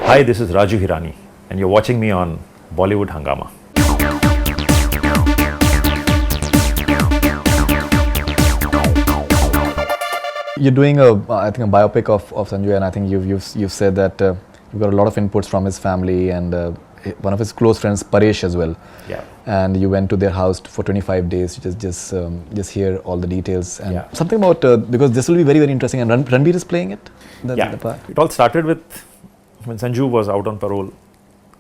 Hi, this is Raju Hirani, and you're watching me on Bollywood Hungama. You're doing I think a biopic of Sanjay, and I think you've said that you've got a lot of inputs from his family and one of his close friends, Paresh, as well. Yeah. And you went to their house for 25 days to just hear all the details and Yeah. something about because this will be very, very interesting. And Ranbir is playing it. Yeah. The part. It all started with when Sanju was out on parole.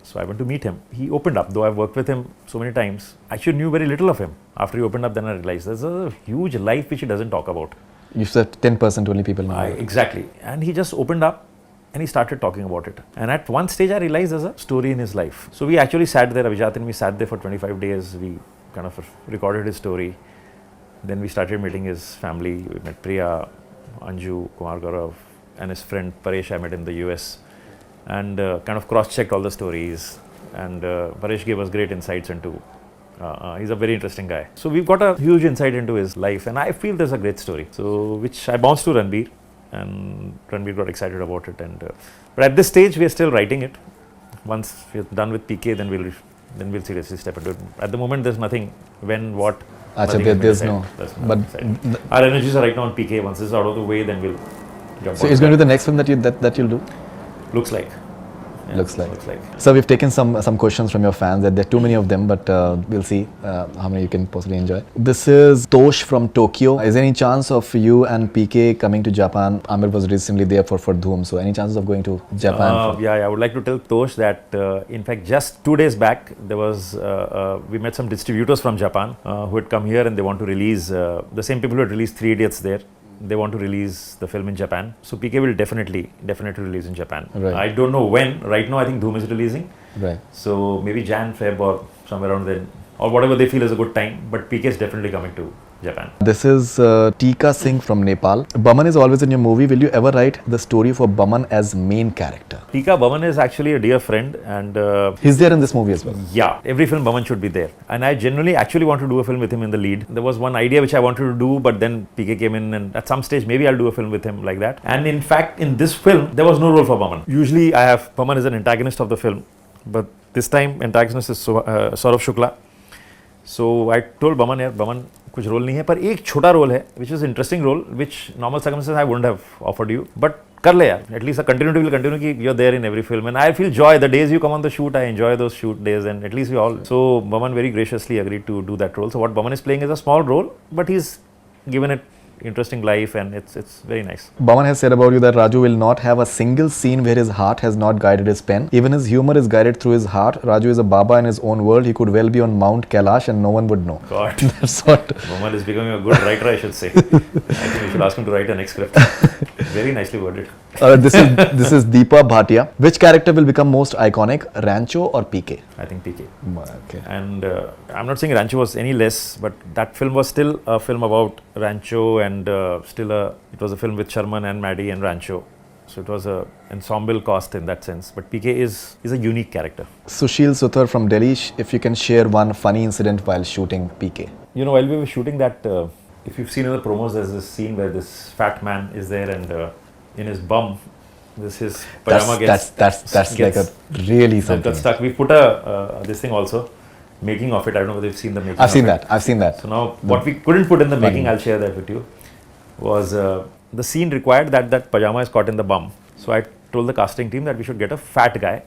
So I went to meet him. He opened up, though I've worked with him so many times. I actually knew very little of him. After he opened up, then I realized there's a huge life which he doesn't talk about. You said 10% only people know. Exactly. And he just opened up and he started talking about it. And at one stage, I realized there's a story in his life. So we actually sat there, Avijat and we sat there for 25 days. We kind of recorded his story. Then we started meeting his family. We met Priya, Anju, Kumar Gaurav, and his friend Paresh I met in the US. And kind of cross-checked all the stories. And Paresh gave us great insights into he's a very interesting guy. So we've got a huge insight into his life, and I feel there's a great story. So which I bounced to Ranbir, and Ranbir got excited about it. And but at this stage, we are still writing it. Once we're done with PK, then we'll seriously step into it. At the moment, there's nothing. When, what? There's no. But our energies are right now on PK. Once this is out of the way, then we'll jump. So it's going to be the next film that you'll do. Looks like. Yeah, looks like. So we've taken some questions from your fans. There are too many of them, but we'll see how many you can possibly enjoy. This is Tosh from Tokyo. Is there any chance of you and PK coming to Japan? Amir was recently there for Dhoom, so any chances of going to Japan? Yeah, I would like to tell Tosh that in fact just 2 days back there was we met some distributors from Japan who had come here and they want to release the same people who had released 3 Idiots there. They want to release the film in Japan. So PK will definitely release in Japan. Right. I don't know when. Right now I think Dhoom is releasing. Right. So maybe Jan, Feb or somewhere around then. Or whatever they feel is a good time. But PK is definitely coming to Japan. This is Tika Singh from Nepal. Boman is always in your movie. Will you ever write the story for Boman as main character? Tika Boman is actually a dear friend and he's there in this movie as well. Yeah, every film Boman should be there. And I genuinely actually want to do a film with him in the lead. There was one idea which I wanted to do, but then PK came in and at some stage maybe I'll do a film with him like that. And in fact, in this film, there was no role for Boman. Usually I have Boman as an antagonist of the film, but this time antagonist is Saurav Shukla. So I told Boman, yeah, Boman, कुछ role नहीं है पर एक छोटा role है which is interesting role which normal circumstances I wouldn't have offered you but कर ले यार at least a continuity will continue कि you're there in every film and I feel joy the days you come on the shoot I enjoy those shoot days and at least we all so Boman very graciously agreed to do that role. So what Boman is playing is a small role but he's given it interesting life and it's very nice. Boman has said about you that Raju will not have a single scene where his heart has not guided his pen. Even his humor is guided through his heart. Raju is a Baba in his own world. He could well be on Mount Kailash and no one would know. God. That's what. Boman is becoming a good writer, I should say. I think we should ask him to write a next script. Very nicely worded. This is Deepa Bhatia. Which character will become most iconic, Rancho or PK? I think PK. Okay. And I'm not saying Rancho was any less, but that film was still a film about Rancho and it was a film with Sharman and Maddie and Rancho. So it was an ensemble cast in that sense. But PK is a unique character. Sushil Suthar from Delhi, if you can share one funny incident while shooting PK. You know, while we were shooting that, if you've seen in the promos, there's this scene where this fat man is there and in his bum, his pajama gets like a really something. Got stuck. We put this thing also, making of it. I don't know whether you've seen the making. I've seen that. So now, what we couldn't put in the making, I'll share that with you, was the scene required that pajama is caught in the bum. So I told the casting team that we should get a fat guy,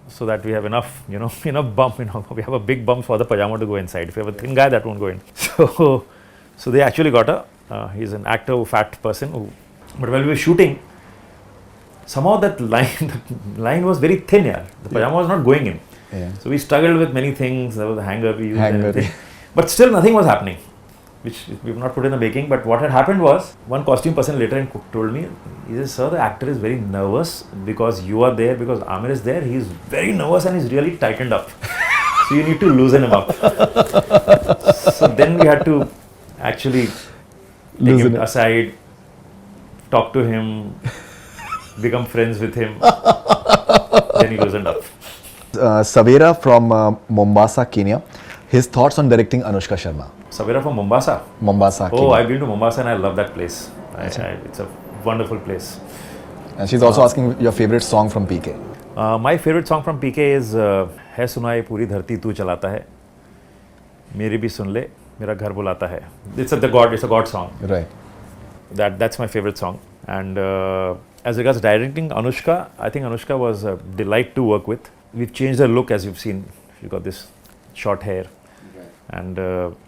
so that we have enough bump. We have a big bump for the pajama to go inside. If we have a thin guy, that won't go in. So they actually got he's an actor, fat person. But while we were shooting, somehow that line was very thin here. The pajama was not going in. Yeah. So we struggled with many things. There was a hanger we used and everything. But still nothing was happening, which we've not put in the making. But what had happened was, one costume person later told me, he said, sir, the actor is very nervous because you are there, because Amir is there. He's very nervous and he's really tightened up. So you need to loosen him up. So then we had to actually take him aside, talk to him, become friends with him. Then he loosened up. Savera from Mombasa, Kenya. His thoughts on directing Anushka Sharma. Savera from Mombasa? Mombasa, Oh, Kenya. I've been to Mombasa and I love that place. It's a wonderful place. And she's also asking your favorite song from PK. My favorite song from PK is है सुनाए पूरी धरती तू चलाता है मेरी भी सुन ले मेरा घर बुलाता है. It's a God song. Right. That's my favorite song. And as regards directing Anushka, I think Anushka was a delight to work with. We've changed her look, as you've seen. She got this short hair, and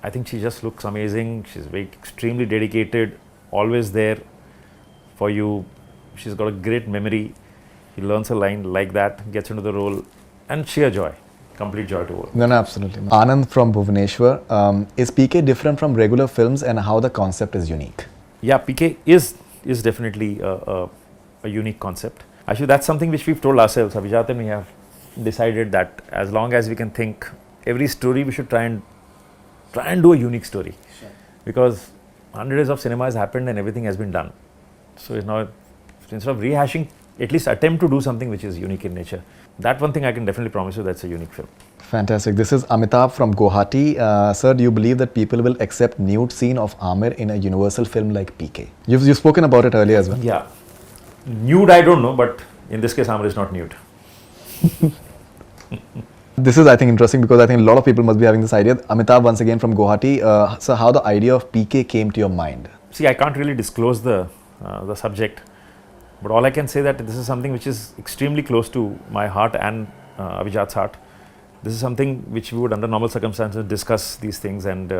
I think she just looks amazing. She's very extremely dedicated, always there for you. She's got a great memory. She learns a line like that, gets into the role, and sheer joy, complete joy to work. No, absolutely. Anand from Bhubaneswar. Is PK different from regular films, and how the concept is unique? Yeah, PK is definitely a unique concept. Actually, that's something which we've told ourselves. Abhijat and we have decided that as long as we can think every story, we should try and do a unique story. Sure. Because 100 years of cinema has happened and everything has been done. So it's now, instead of rehashing, at least attempt to do something which is unique in nature. That one thing I can definitely promise you, that's a unique film. Fantastic. This is Amitabh from Guwahati. Sir, do you believe that people will accept nude scene of Amir in a universal film like PK? You've spoken about it earlier as well. Yeah. Nude, I don't know, but in this case, Amir is not nude. This is, I think, interesting because I think a lot of people must be having this idea. Amitabh, once again from Guwahati. So, how the idea of PK came to your mind? See, I can't really disclose the subject, but all I can say that this is something which is extremely close to my heart and Abhijat's heart. This is something which we would, under normal circumstances, discuss these things. And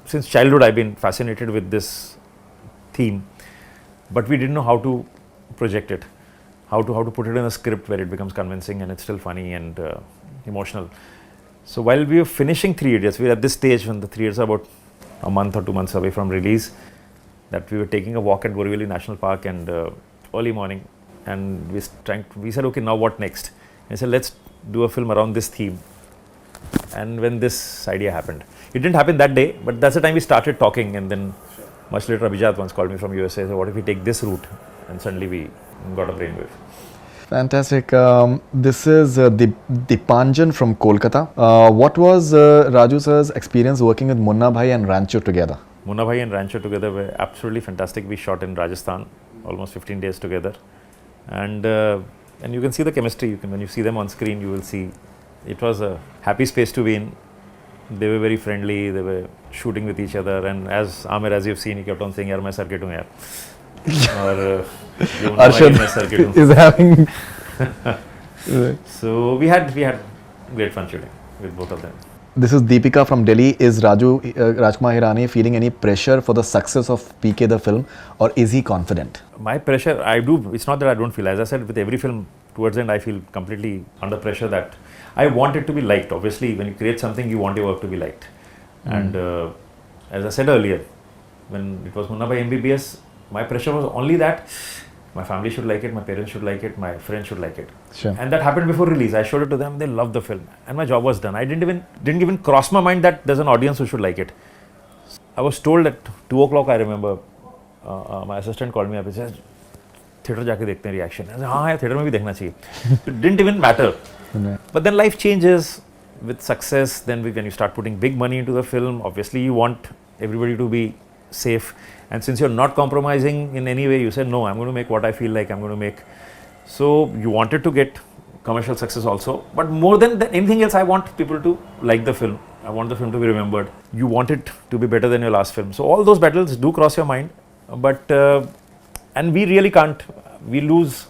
since childhood, I've been fascinated with this theme, but we didn't know how to project it, how to put it in a script where it becomes convincing and it's still funny and emotional. So while we were finishing 3 Idiots, we were at this stage when the 3 Idiots are about a month or 2 months away from release, that we were taking a walk at Borivali National Park and early morning, and we said, okay, now what next? And I said, let's do a film around this theme. And when this idea happened, it didn't happen that day, but that's the time we started talking. And then much later, Abhijat once called me from USA, said, what if we take this route? And suddenly we got a brainwave. Fantastic. This is Dipanjan from Kolkata. What was Raju sir's experience working with Munna Bhai and Rancho together? Munna Bhai and Rancho together were absolutely fantastic. We shot in Rajasthan, almost 15 days together. And you can see the chemistry. When you see them on screen, you will see it was a happy space to be in. They were very friendly. They were shooting with each other. And as Amir, as you've seen, he kept on saying, "Yaar, main circuit hu yaar." Or Arshad is having. So we had great fun shooting with both of them. This is Deepika from Delhi. Is Rajkumar Hirani feeling any pressure for the success of PK the film, or is he confident? My pressure, I do. It's not that I don't feel. As I said, with every film, towards the end, I feel completely under pressure that I want it to be liked. Obviously, when you create something, you want your work to be liked. And as I said earlier, when it was Munna Bhai MBBS, my pressure was only that my family should like it, my parents should like it, my friends should like it. Sure. And that happened before release. I showed it to them, they loved the film, and my job was done. I didn't even cross my mind that there's an audience who should like it. I was told at 2 o'clock, I remember, my assistant called me up and said, theatre jaake dekhte hain reaction. I said, हाँ, theatre mein bhi dekhna chahiye. It didn't even matter. But then life changes with success. Then when you start putting big money into the film, obviously you want everybody to be safe. And since you're not compromising in any way, you said, no, I'm going to make what I feel like I'm going to make. So you wanted to get commercial success also. But more than anything else, I want people to like the film. I want the film to be remembered. You want it to be better than your last film. So all those battles do cross your mind. But, and we really can't. We lose.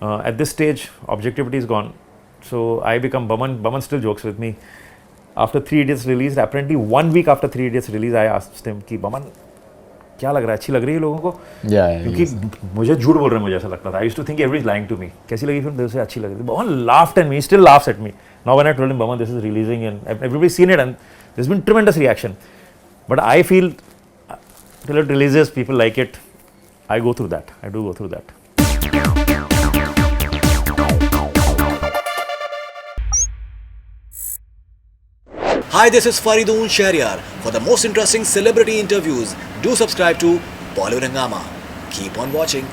At this stage, objectivity is gone. So I become Boman. Boman still jokes with me. After 3 Idiots released, apparently 1 week after 3 Idiots release, I asked him कि Boman, क्या लग रहा है, अच्छी लग रही है लोगों को? क्योंकि मुझे झूठ बोल रहे हैं, मुझे ऐसा लगता था. I used to think everybody is lying to me. कैसी लगी फिल्म? दिल से अच्छी लगी थी. Boman laughed at me. He still laughs at me. Now when I told him, Boman, this is releasing and everybody's seen it and there's been tremendous reaction. But I feel till it releases, people like it. I go through that. I do go through that. Hi, this is Faridoon Shahryar. For the most interesting celebrity interviews, do subscribe to BollywoodHungama. Keep on watching.